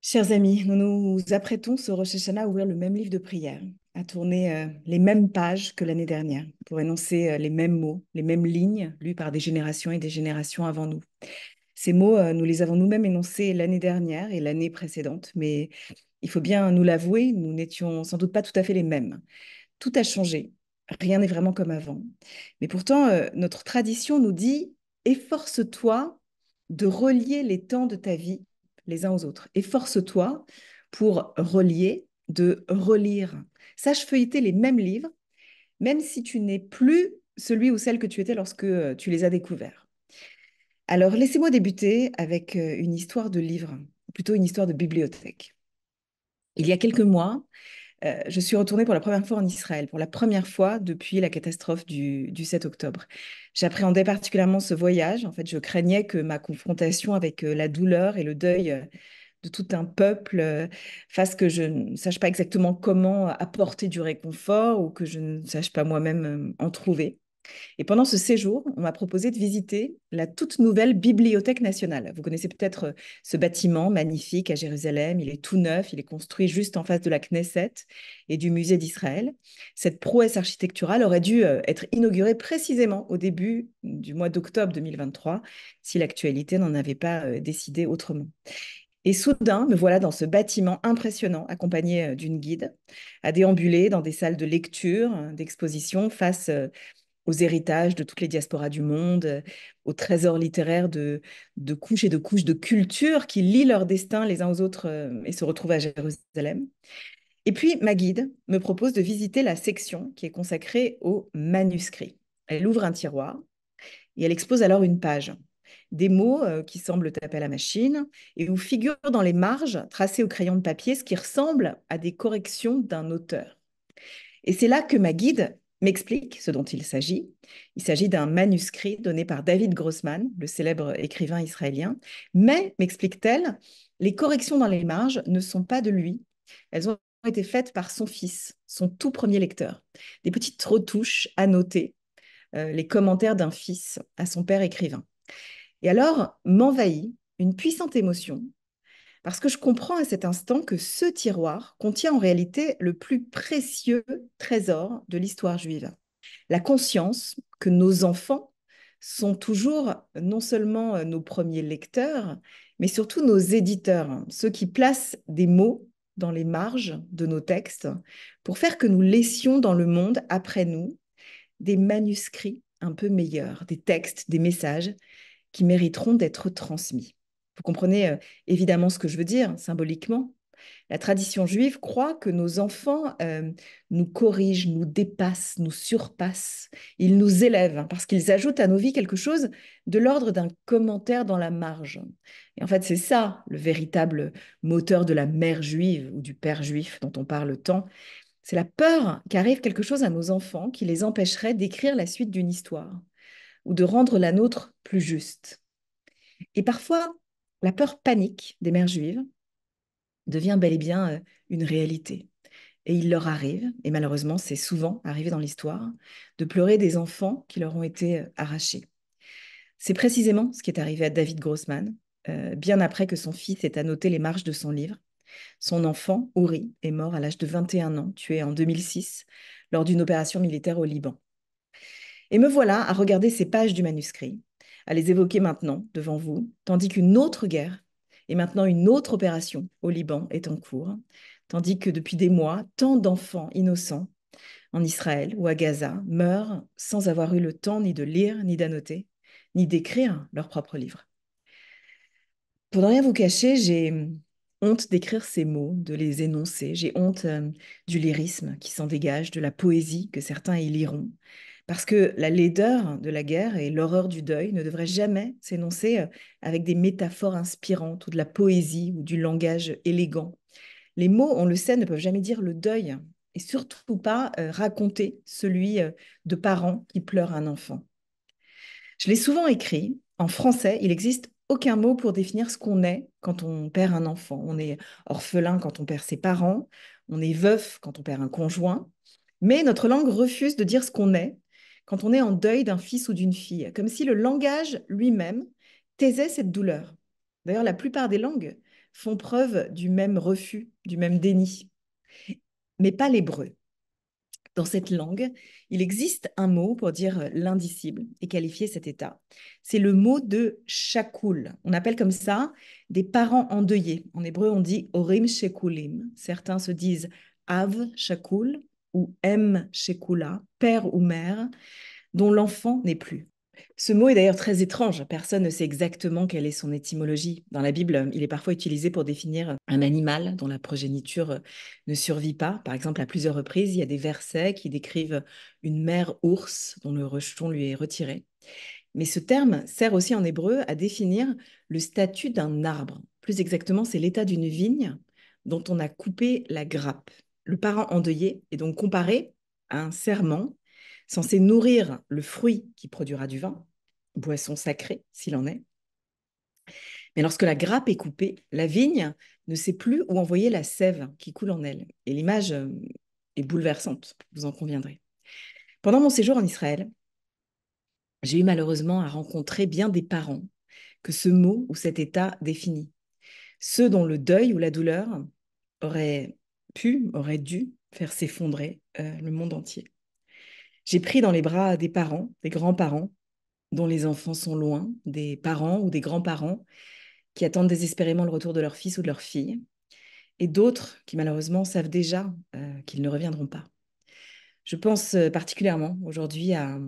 Chers amis, nous nous apprêtons ce Rosh Hashanah à ouvrir le même livre de prière, à tourner les mêmes pages que l'année dernière, pour énoncer les mêmes mots, les mêmes lignes, lues par des générations et des générations avant nous. Ces mots, nous les avons nous-mêmes énoncés l'année dernière et l'année précédente, mais il faut bien nous l'avouer, nous n'étions sans doute pas tout à fait les mêmes. Tout a changé, rien n'est vraiment comme avant. Mais pourtant, notre tradition nous dit, efforce-toi de relier les temps de ta vie les uns aux autres. Efforce-toi pour relier, de relire. Sache feuilleter les mêmes livres, même si tu n'es plus celui ou celle que tu étais lorsque tu les as découverts. Alors, laissez-moi débuter avec une histoire de livre, ou plutôt une histoire de bibliothèque. Il y a quelques mois, je suis retournée pour la première fois en Israël, pour la première fois depuis la catastrophe du 7 octobre. J'appréhendais particulièrement ce voyage. En fait, je craignais que ma confrontation avec la douleur et le deuil de tout un peuple fasse que je ne sache pas exactement comment apporter du réconfort ou que je ne sache pas moi-même en trouver. Et pendant ce séjour, on m'a proposé de visiter la toute nouvelle Bibliothèque nationale. Vous connaissez peut-être ce bâtiment magnifique à Jérusalem. Il est tout neuf, il est construit juste en face de la Knesset et du musée d'Israël. Cette prouesse architecturale aurait dû être inaugurée précisément au début du mois d'octobre 2023, si l'actualité n'en avait pas décidé autrement. Et soudain, me voilà dans ce bâtiment impressionnant, accompagné d'une guide, à déambuler dans des salles de lecture, d'exposition, face aux héritages de toutes les diasporas du monde, aux trésors littéraires de couches et de couches de culture qui lient leur destin les uns aux autres et se retrouvent à Jérusalem. Et puis, ma guide me propose de visiter la section qui est consacrée aux manuscrits. Elle ouvre un tiroir et elle expose alors une page. Des mots qui semblent taper à la machine et où figurent dans les marges, tracés au crayon de papier, ce qui ressemble à des corrections d'un auteur. Et c'est là que ma guide m'explique ce dont il s'agit. Il s'agit d'un manuscrit donné par David Grossman, le célèbre écrivain israélien. Mais, m'explique-t-elle, les corrections dans les marges ne sont pas de lui. Elles ont été faites par son fils, son tout premier lecteur. Des petites retouches annotées, les commentaires d'un fils à son père écrivain. Et alors, m'envahit une puissante émotion parce que je comprends à cet instant que ce tiroir contient en réalité le plus précieux trésor de l'histoire juive. La conscience que nos enfants sont toujours non seulement nos premiers lecteurs, mais surtout nos éditeurs, ceux qui placent des mots dans les marges de nos textes pour faire que nous laissions dans le monde, après nous, des manuscrits un peu meilleurs, des textes, des messages qui mériteront d'être transmis. Vous comprenez évidemment ce que je veux dire symboliquement. La tradition juive croit que nos enfants nous corrigent, nous dépassent, nous surpassent. Ils nous élèvent parce qu'ils ajoutent à nos vies quelque chose de l'ordre d'un commentaire dans la marge. Et en fait, c'est ça le véritable moteur de la mère juive ou du père juif dont on parle tant. C'est la peur qu'arrive quelque chose à nos enfants qui les empêcherait d'écrire la suite d'une histoire ou de rendre la nôtre plus juste. Et parfois, la peur panique des mères juives devient bel et bien une réalité. Et il leur arrive, et malheureusement c'est souvent arrivé dans l'histoire, de pleurer des enfants qui leur ont été arrachés. C'est précisément ce qui est arrivé à David Grossman, bien après que son fils ait annoté les marges de son livre. Son enfant, Uri, est mort à l'âge de 21 ans, tué en 2006, lors d'une opération militaire au Liban. Et me voilà à regarder ces pages du manuscrit, à les évoquer maintenant devant vous, tandis qu'une autre guerre et maintenant une autre opération au Liban est en cours, tandis que depuis des mois, tant d'enfants innocents en Israël ou à Gaza meurent sans avoir eu le temps ni de lire, ni d'annoter, ni d'écrire leur propre livre. Pour ne rien vous cacher, j'ai honte d'écrire ces mots, de les énoncer. J'ai honte du lyrisme qui s'en dégage, de la poésie que certains y liront. Parce que la laideur de la guerre et l'horreur du deuil ne devraient jamais s'énoncer avec des métaphores inspirantes ou de la poésie ou du langage élégant. Les mots, on le sait, ne peuvent jamais dire le deuil et surtout pas raconter celui de parents qui pleurent un enfant. Je l'ai souvent écrit. En français, il n'existe aucun mot pour définir ce qu'on est quand on perd un enfant. On est orphelin quand on perd ses parents, on est veuf quand on perd un conjoint, mais notre langue refuse de dire ce qu'on est quand on est en deuil d'un fils ou d'une fille, comme si le langage lui-même taisait cette douleur. D'ailleurs, la plupart des langues font preuve du même refus, du même déni, mais pas l'hébreu. Dans cette langue, il existe un mot pour dire l'indicible et qualifier cet état. C'est le mot de shakoul. On appelle comme ça des parents endeuillés. En hébreu, on dit orim shekulim. Certains se disent av shakul ou em shekula, père ou mère, dont l'enfant n'est plus. Ce mot est d'ailleurs très étrange. Personne ne sait exactement quelle est son étymologie. Dans la Bible, il est parfois utilisé pour définir un animal dont la progéniture ne survit pas. Par exemple, à plusieurs reprises, il y a des versets qui décrivent une mère ours dont le rejeton lui est retiré. Mais ce terme sert aussi en hébreu à définir le statut d'un arbre. Plus exactement, c'est l'état d'une vigne dont on a coupé la grappe. Le parent endeuillé est donc comparé à un serment censé nourrir le fruit qui produira du vin, boisson sacrée s'il en est. Mais lorsque la grappe est coupée, la vigne ne sait plus où envoyer la sève qui coule en elle. Et l'image est bouleversante, vous en conviendrez. Pendant mon séjour en Israël, j'ai eu malheureusement à rencontrer bien des parents que ce mot ou cet état définit. Ceux dont le deuil ou la douleur aurait dû faire s'effondrer le monde entier. J'ai pris dans les bras des parents, des grands-parents, dont les enfants sont loin, des parents ou des grands-parents qui attendent désespérément le retour de leur fils ou de leur fille, et d'autres qui malheureusement savent déjà qu'ils ne reviendront pas. Je pense particulièrement aujourd'hui à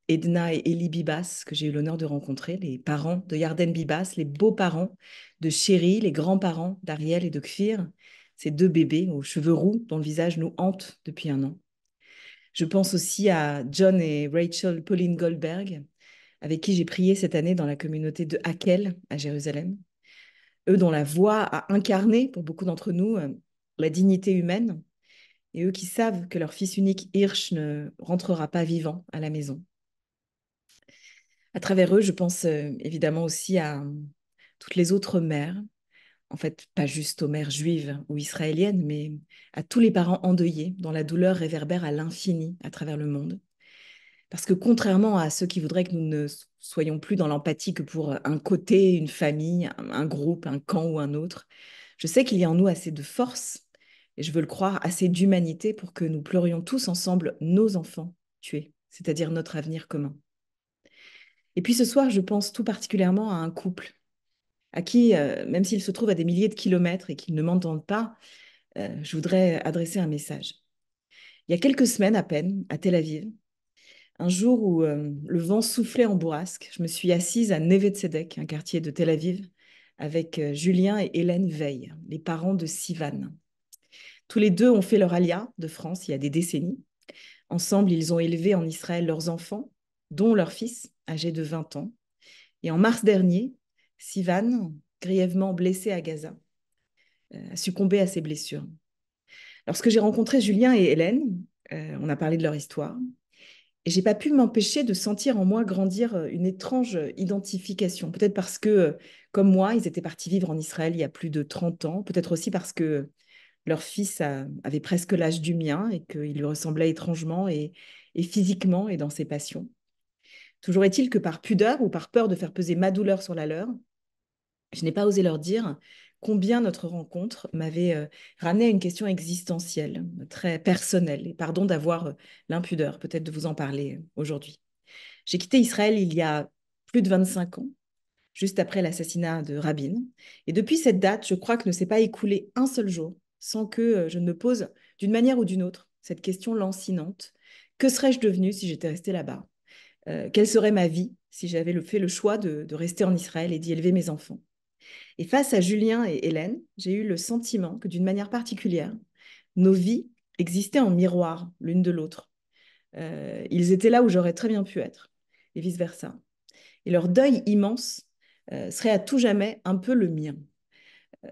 Edna et Eli Bibas, que j'ai eu l'honneur de rencontrer, les parents de Yarden Bibas, les beaux-parents de Chéri, les grands-parents d'Ariel et de Kfir, ces deux bébés aux cheveux roux dont le visage nous hante depuis un an. Je pense aussi à John et Rachel Pauline Goldberg, avec qui j'ai prié cette année dans la communauté de Hakel à Jérusalem. Eux dont la voix a incarné, pour beaucoup d'entre nous, la dignité humaine, et eux qui savent que leur fils unique Hirsch ne rentrera pas vivant à la maison. À travers eux, je pense évidemment aussi à toutes les autres mères, en fait pas juste aux mères juives ou israéliennes, mais à tous les parents endeuillés dont la douleur réverbère à l'infini à travers le monde. Parce que contrairement à ceux qui voudraient que nous ne soyons plus dans l'empathie que pour un côté, une famille, un groupe, un camp ou un autre, je sais qu'il y a en nous assez de force, et je veux le croire, assez d'humanité pour que nous pleurions tous ensemble nos enfants tués, c'est-à-dire notre avenir commun. Et puis ce soir, je pense tout particulièrement à un couple à qui, même s'ils se trouvent à des milliers de kilomètres et qu'ils ne m'entendent pas, je voudrais adresser un message. Il y a quelques semaines à peine, à Tel Aviv, un jour où le vent soufflait en bourrasque, je me suis assise à Neve Tzedek, un quartier de Tel Aviv, avec Julien et Hélène Veil, les parents de Sivan. Tous les deux ont fait leur alia de France il y a des décennies. Ensemble, ils ont élevé en Israël leurs enfants, dont leur fils, âgé de 20 ans. Et en mars dernier, Sivan, grièvement blessé à Gaza, a succombé à ses blessures. Lorsque j'ai rencontré Julien et Hélène, on a parlé de leur histoire. Et j'ai pas pu m'empêcher de sentir en moi grandir une étrange identification. Peut-être parce que, comme moi, ils étaient partis vivre en Israël il y a plus de 30 ans. Peut-être aussi parce que leur fils avait presque l'âge du mien et qu'il lui ressemblait étrangement et physiquement et dans ses passions. Toujours est-il que par pudeur ou par peur de faire peser ma douleur sur la leur, je n'ai pas osé leur dire combien notre rencontre m'avait ramené à une question existentielle, très personnelle. Et pardon d'avoir l'impudeur, peut-être de vous en parler aujourd'hui. J'ai quitté Israël il y a plus de 25 ans, juste après l'assassinat de Rabin. Et depuis cette date, je crois que ne s'est pas écoulé un seul jour sans que je ne me pose d'une manière ou d'une autre cette question lancinante. Que serais-je devenue si j'étais restée là-bas? Quelle serait ma vie si j'avais fait le choix de rester en Israël et d'y élever mes enfants? Et face à Julien et Hélène, j'ai eu le sentiment que d'une manière particulière, nos vies existaient en miroir l'une de l'autre. Ils étaient là où j'aurais très bien pu être, et vice-versa. Et leur deuil immense serait à tout jamais un peu le mien.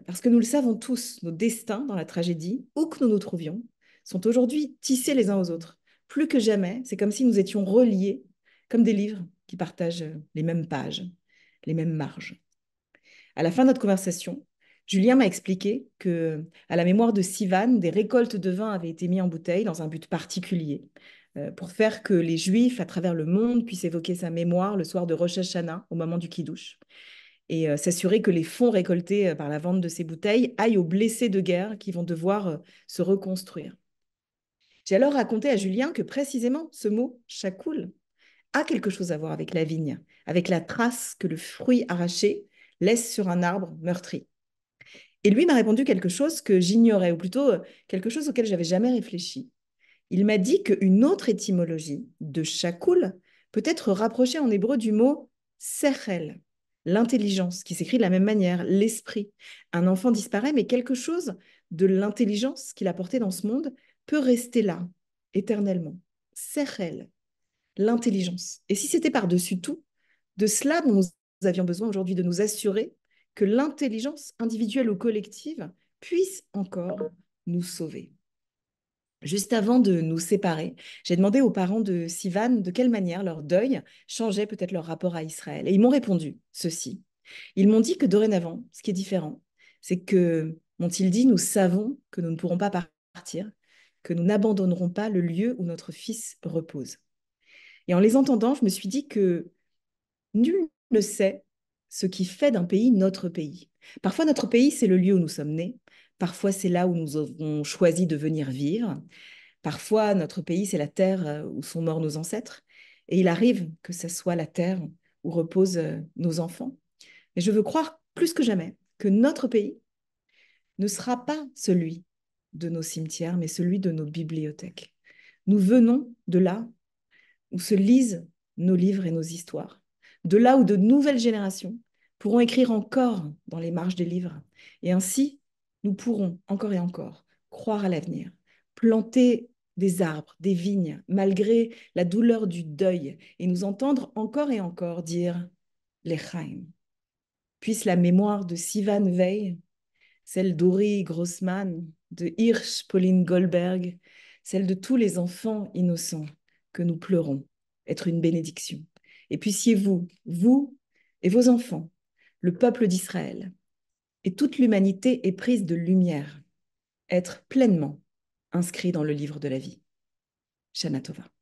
Parce que nous le savons tous, nos destins dans la tragédie, où que nous nous trouvions, sont aujourd'hui tissés les uns aux autres. Plus que jamais, c'est comme si nous étions reliés, comme des livres qui partagent les mêmes pages, les mêmes marges. À la fin de notre conversation, Julien m'a expliqué que, à la mémoire de Sivan, des récoltes de vin avaient été mises en bouteille dans un but particulier, pour faire que les Juifs à travers le monde puissent évoquer sa mémoire le soir de Rosh Hashanah, au moment du Kiddush. et s'assurer que les fonds récoltés par la vente de ces bouteilles aillent aux blessés de guerre qui vont devoir se reconstruire. J'ai alors raconté à Julien que précisément ce mot chakoul a quelque chose à voir avec la vigne, avec la trace que le fruit arraché laisse sur un arbre meurtri. Et lui m'a répondu quelque chose que j'ignorais, ou plutôt quelque chose auquel j'avais jamais réfléchi. Il m'a dit qu'une autre étymologie de chakoul peut être rapprochée en hébreu du mot sechel, l'intelligence, qui s'écrit de la même manière, l'esprit. Un enfant disparaît, mais quelque chose de l'intelligence qu'il a portée dans ce monde peut rester là, éternellement. Sechel, l'intelligence. Et si c'était par-dessus tout, de cela dont nous avions besoin aujourd'hui, de nous assurer que l'intelligence individuelle ou collective puisse encore nous sauver. Juste avant de nous séparer, j'ai demandé aux parents de Sivan de quelle manière leur deuil changeait peut-être leur rapport à Israël. Et ils m'ont répondu ceci. Ils m'ont dit que dorénavant, ce qui est différent, c'est que, m'ont-ils dit, nous savons que nous ne pourrons pas partir, que nous n'abandonnerons pas le lieu où notre fils repose. Et en les entendant, je me suis dit que nul ne sait ce qui fait d'un pays notre pays. Parfois, notre pays, c'est le lieu où nous sommes nés. Parfois, c'est là où nous avons choisi de venir vivre. Parfois, notre pays, c'est la terre où sont morts nos ancêtres. Et il arrive que ce soit la terre où reposent nos enfants. Mais je veux croire plus que jamais que notre pays ne sera pas celui de nos cimetières, mais celui de nos bibliothèques. Nous venons de là où se lisent nos livres et nos histoires, de là où de nouvelles générations pourront écrire encore dans les marges des livres. Et ainsi, nous pourrons encore et encore croire à l'avenir, planter des arbres, des vignes, malgré la douleur du deuil, et nous entendre encore et encore dire L'Echaim. Puisse la mémoire de Sivan Veil, celle d'Ori Grossman, de Hirsch, Pauline Goldberg, celle de tous les enfants innocents que nous pleurons, être une bénédiction. Et puissiez-vous, vous et vos enfants, le peuple d'Israël et toute l'humanité éprise de lumière, être pleinement inscrits dans le livre de la vie. Shana Tova.